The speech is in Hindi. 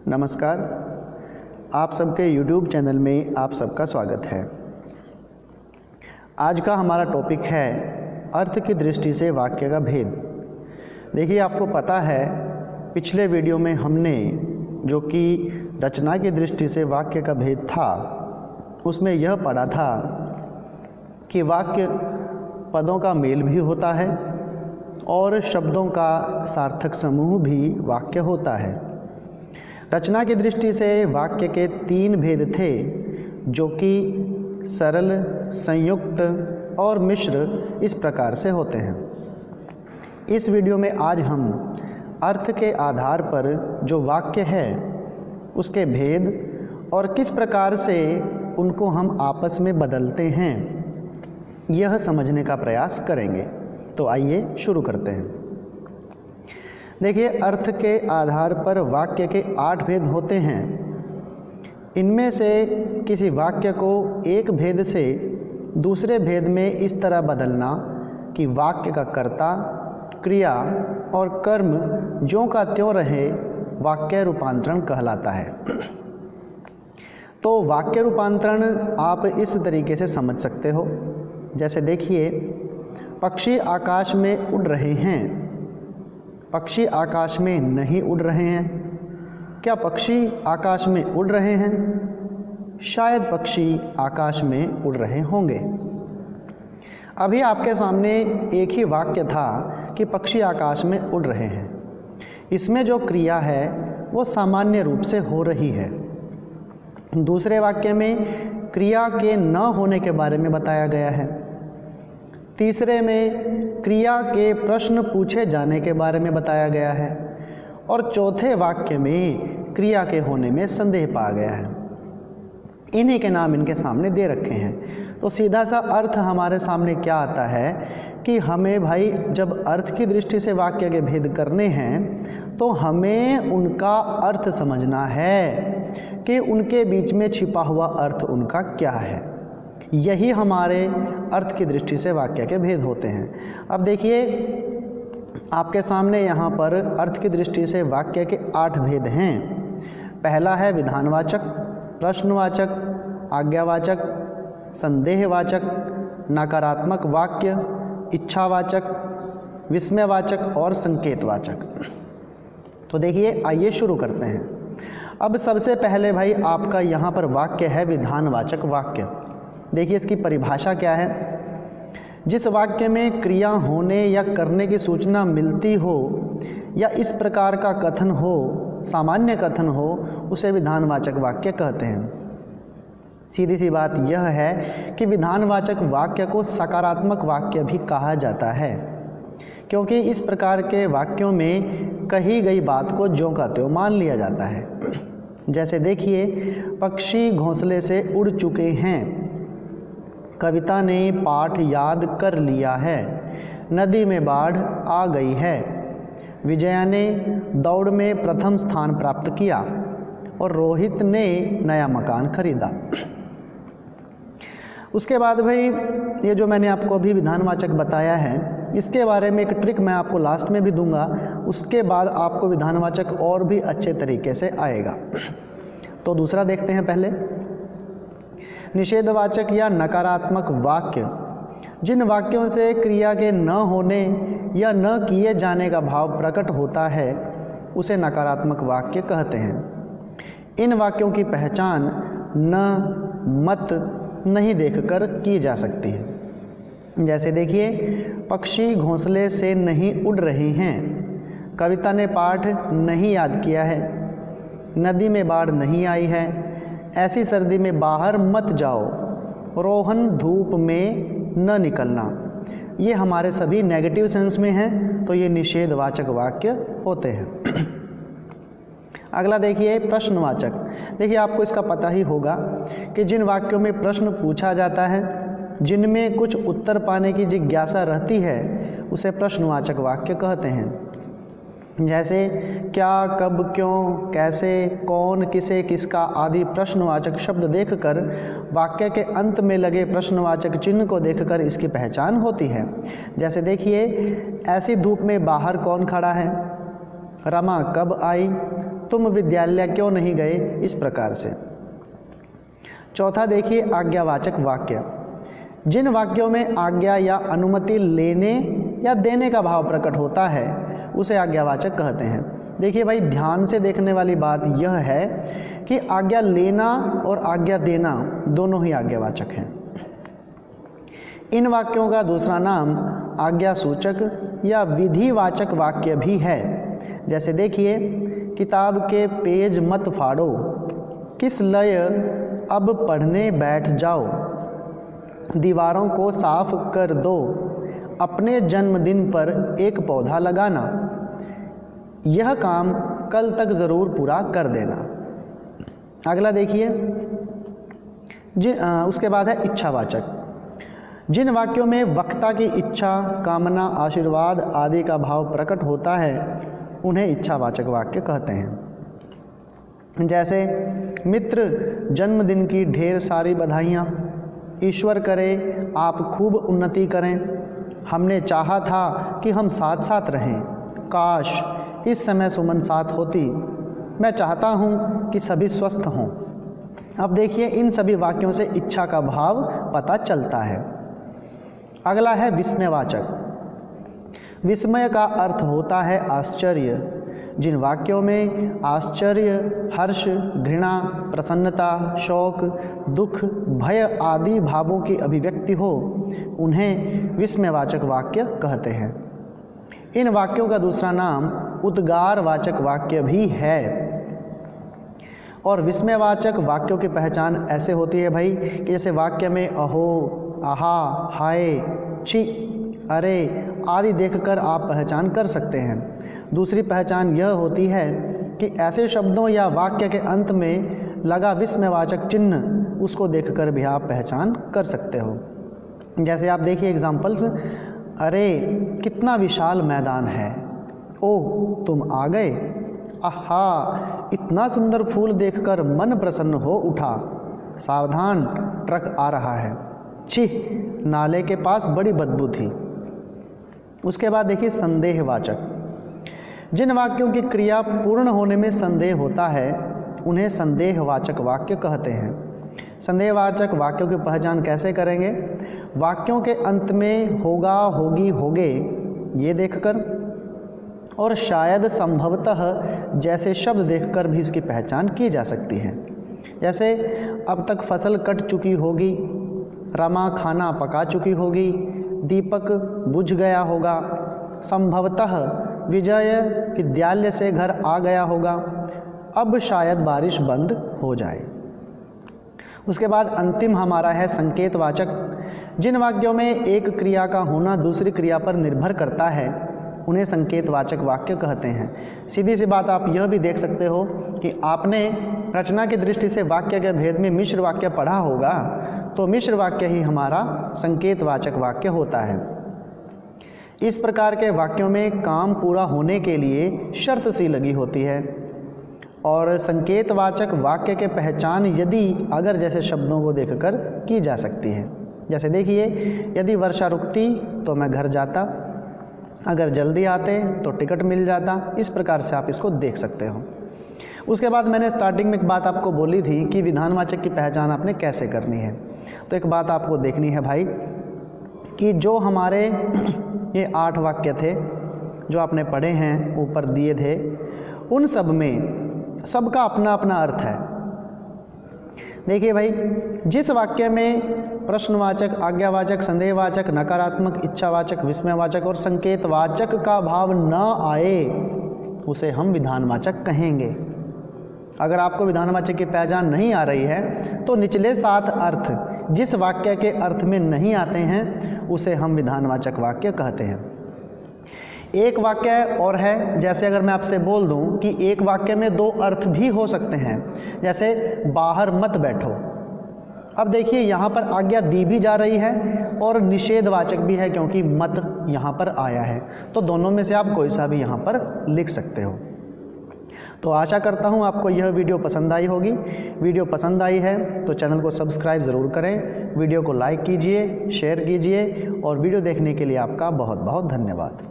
नमस्कार, आप सबके YouTube चैनल में आप सबका स्वागत है। आज का हमारा टॉपिक है अर्थ की दृष्टि से वाक्य का भेद। देखिए, आपको पता है पिछले वीडियो में हमने जो कि रचना की दृष्टि से वाक्य का भेद था, उसमें यह पढ़ा था कि वाक्य पदों का मेल भी होता है और शब्दों का सार्थक समूह भी वाक्य होता है। रचना की दृष्टि से वाक्य के 3 भेद थे, जो कि सरल, संयुक्त और मिश्र इस प्रकार से होते हैं। इस वीडियो में आज हम अर्थ के आधार पर जो वाक्य है उसके भेद और किस प्रकार से उनको हम आपस में बदलते हैं, यह समझने का प्रयास करेंगे। तो आइए शुरू करते हैं। देखिए, अर्थ के आधार पर वाक्य के 8 भेद होते हैं। इनमें से किसी वाक्य को एक भेद से दूसरे भेद में इस तरह बदलना कि वाक्य का कर्ता, क्रिया और कर्म ज्यों का त्यों रहे, वाक्य रूपांतरण कहलाता है। तो वाक्य रूपांतरण आप इस तरीके से समझ सकते हो। जैसे देखिए, पक्षी आकाश में उड़ रहे हैं। पक्षी आकाश में नहीं उड़ रहे हैं। क्या पक्षी आकाश में उड़ रहे हैं? शायद पक्षी आकाश में उड़ रहे होंगे। अभी आपके सामने एक ही वाक्य था कि पक्षी आकाश में उड़ रहे हैं। इसमें जो क्रिया है वो सामान्य रूप से हो रही है। दूसरे वाक्य में क्रिया के न होने के बारे में बताया गया है। तीसरे में क्रिया के प्रश्न पूछे जाने के बारे में बताया गया है और चौथे वाक्य में क्रिया के होने में संदेह पाया गया है। इन्हीं के नाम इनके सामने दे रखे हैं। तो सीधा सा अर्थ हमारे सामने क्या आता है कि हमें भाई जब अर्थ की दृष्टि से वाक्य के भेद करने हैं तो हमें उनका अर्थ समझना है कि उनके बीच में छिपा हुआ अर्थ उनका क्या है। यही हमारे अर्थ की दृष्टि से वाक्य के भेद होते हैं। अब देखिए, आपके सामने यहाँ पर अर्थ की दृष्टि से वाक्य के 8 भेद हैं। पहला है विधानवाचक, प्रश्नवाचक, आज्ञावाचक, संदेहवाचक, नकारात्मक वाक्य, इच्छावाचक, विस्मयवाचक और संकेतवाचक। तो देखिए, आइए शुरू करते हैं। अब सबसे पहले भाई आपका यहाँ पर वाक्य है विधानवाचक वाक्य। देखिए, इसकी परिभाषा क्या है। जिस वाक्य में क्रिया होने या करने की सूचना मिलती हो या इस प्रकार का कथन हो, सामान्य कथन हो, उसे विधानवाचक वाक्य कहते हैं। सीधी सी बात यह है कि विधानवाचक वाक्य को सकारात्मक वाक्य भी कहा जाता है, क्योंकि इस प्रकार के वाक्यों में कही गई बात को ज्यों का त्यों मान लिया जाता है। जैसे देखिए, पक्षी घोंसले से उड़ चुके हैं। कविता ने पाठ याद कर लिया है। नदी में बाढ़ आ गई है। विजया ने दौड़ में प्रथम स्थान प्राप्त किया और रोहित ने नया मकान खरीदा। उसके बाद भाई ये जो मैंने आपको अभी विधानवाचक बताया है, इसके बारे में एक ट्रिक मैं आपको लास्ट में भी दूंगा। उसके बाद आपको विधानवाचक और भी अच्छे तरीके से आएगा। तो दूसरा देखते हैं पहले, निषेधवाचक या नकारात्मक वाक्य। जिन वाक्यों से क्रिया के न होने या न किए जाने का भाव प्रकट होता है, उसे नकारात्मक वाक्य कहते हैं। इन वाक्यों की पहचान न, मत, नहीं देखकर की जा सकती है। जैसे देखिए, पक्षी घोंसले से नहीं उड़ रहे हैं। कविता ने पाठ नहीं याद किया है। नदी में बाढ़ नहीं आई है। ऐसी सर्दी में बाहर मत जाओ। रोहन धूप में न निकलना। ये हमारे सभी नेगेटिव सेंस में हैं, तो ये निषेधवाचक वाक्य होते हैं। अगला देखिए, प्रश्नवाचक। देखिए, आपको इसका पता ही होगा कि जिन वाक्यों में प्रश्न पूछा जाता है, जिनमें कुछ उत्तर पाने की जिज्ञासा रहती है, उसे प्रश्नवाचक वाक्य कहते हैं। जैसे क्या, कब, क्यों, कैसे, कौन, किसे, किसका आदि प्रश्नवाचक शब्द देखकर वाक्य के अंत में लगे प्रश्नवाचक चिन्ह को देखकर इसकी पहचान होती है। जैसे देखिए, ऐसी धूप में बाहर कौन खड़ा है? रमा कब आई? तुम विद्यालय क्यों नहीं गए, इस प्रकार से। चौथा देखिए आज्ञावाचक वाक्य। जिन वाक्यों में आज्ञा या अनुमति लेने या देने का भाव प्रकट होता है उसे आज्ञावाचक कहते हैं। देखिए भाई, ध्यान से देखने वाली बात यह है कि आज्ञा लेना और आज्ञा देना दोनों ही आज्ञावाचक हैं। इन वाक्यों का दूसरा नाम आज्ञा सूचक या विधिवाचक वाक्य भी है। जैसे देखिए, किताब के पेज मत फाड़ो, किस लय अब पढ़ने बैठ जाओ, दीवारों को साफ कर दो, अपने जन्मदिन पर एक पौधा लगाना, यह काम कल तक ज़रूर पूरा कर देना। अगला देखिए, उसके बाद है इच्छावाचक। जिन वाक्यों में वक्ता की इच्छा, कामना, आशीर्वाद आदि का भाव प्रकट होता है उन्हें इच्छावाचक वाक्य कहते हैं। जैसे, मित्र जन्मदिन की ढेर सारी बधाइयाँ, ईश्वर करे आप खूब उन्नति करें, हमने चाहा था कि हम साथ साथ रहें, काश इस समय सुमन साथ होती, मैं चाहता हूँ कि सभी स्वस्थ हों। अब देखिए, इन सभी वाक्यों से इच्छा का भाव पता चलता है। अगला है विस्मयवाचक। विस्मय का अर्थ होता है आश्चर्य। जिन वाक्यों में आश्चर्य, हर्ष, घृणा, प्रसन्नता, शोक, दुख, भय आदि भावों की अभिव्यक्ति हो उन्हें विस्मयवाचक वाक्य कहते हैं। इन वाक्यों का दूसरा नाम उद्गारवाचक वाक्य भी है। और विस्मयवाचक वाक्यों की पहचान ऐसे होती है भाई कि जैसे वाक्य में अहो, आहा, हाय, छी, अरे आदि देखकर आप पहचान कर सकते हैं। दूसरी पहचान यह होती है कि ऐसे शब्दों या वाक्य के अंत में लगा विस्मयवाचक चिन्ह, उसको देखकर भी आप पहचान कर सकते हो। जैसे आप देखिए एग्जाम्पल्स, अरे कितना विशाल मैदान है, ओह तुम आ गए, आहा इतना सुंदर फूल देखकर मन प्रसन्न हो उठा, सावधान ट्रक आ रहा है, छी नाले के पास बड़ी बदबू थी। उसके बाद देखिए संदेहवाचक। जिन वाक्यों की क्रिया पूर्ण होने में संदेह होता है उन्हें संदेहवाचक वाक्य कहते हैं। संदेहवाचक वाक्यों की पहचान कैसे करेंगे? वाक्यों के अंत में होगा, होगी, होगे ये देखकर और शायद, संभवतः जैसे शब्द देखकर भी इसकी पहचान की जा सकती है। जैसे अब तक फसल कट चुकी होगी, रमा खाना पका चुकी होगी, दीपक बुझ गया होगा, संभवतः विजय विद्यालय से घर आ गया होगा, अब शायद बारिश बंद हो जाए। उसके बाद अंतिम हमारा है संकेतवाचक। जिन वाक्यों में एक क्रिया का होना दूसरी क्रिया पर निर्भर करता है उन्हें संकेतवाचक वाक्य कहते हैं। सीधी सी बात आप यह भी देख सकते हो कि आपने रचना की दृष्टि से वाक्य के भेद में मिश्र वाक्य पढ़ा होगा, तो मिश्र वाक्य ही हमारा संकेतवाचक वाक्य होता है। इस प्रकार के वाक्यों में काम पूरा होने के लिए शर्त सी लगी होती है और संकेतवाचक वाक्य के पहचान अगर जैसे शब्दों को देखकर की जा सकती है। जैसे देखिए, यदि वर्षा रुकती तो मैं घर जाता, अगर जल्दी आते तो टिकट मिल जाता। इस प्रकार से आप इसको देख सकते हो। उसके बाद मैंने स्टार्टिंग में एक बात आपको बोली थी कि विधानवाचक की पहचान आपने कैसे करनी है। तो एक बात आपको देखनी है भाई कि जो हमारे ये 8 वाक्य थे जो आपने पढ़े हैं, ऊपर दिए थे, उन सब में सबका अपना अपना अर्थ है। देखिए भाई, जिस वाक्य में प्रश्नवाचक, आज्ञावाचक, संदेहवाचक, नकारात्मक, इच्छावाचक, विस्मयवाचक और संकेतवाचक का भाव न आए उसे हम विधानवाचक कहेंगे। अगर आपको विधानवाचक की पहचान नहीं आ रही है तो निचले 7 अर्थ जिस वाक्य के अर्थ में नहीं आते हैं उसे हम विधानवाचक वाक्य कहते हैं। एक वाक्य और है, जैसे अगर मैं आपसे बोल दूं कि एक वाक्य में 2 अर्थ भी हो सकते हैं, जैसे बाहर मत बैठो। अब देखिए यहाँ पर आज्ञा दी भी जा रही है और निषेधवाचक भी है क्योंकि मत यहाँ पर आया है, तो दोनों में से आप कोई सा भी यहाँ पर लिख सकते हो। तो आशा करता हूँ आपको यह वीडियो पसंद आई होगी। वीडियो पसंद आई है तो चैनल को सब्सक्राइब ज़रूर करें, वीडियो को लाइक कीजिए, शेयर कीजिए और वीडियो देखने के लिए आपका बहुत बहुत धन्यवाद।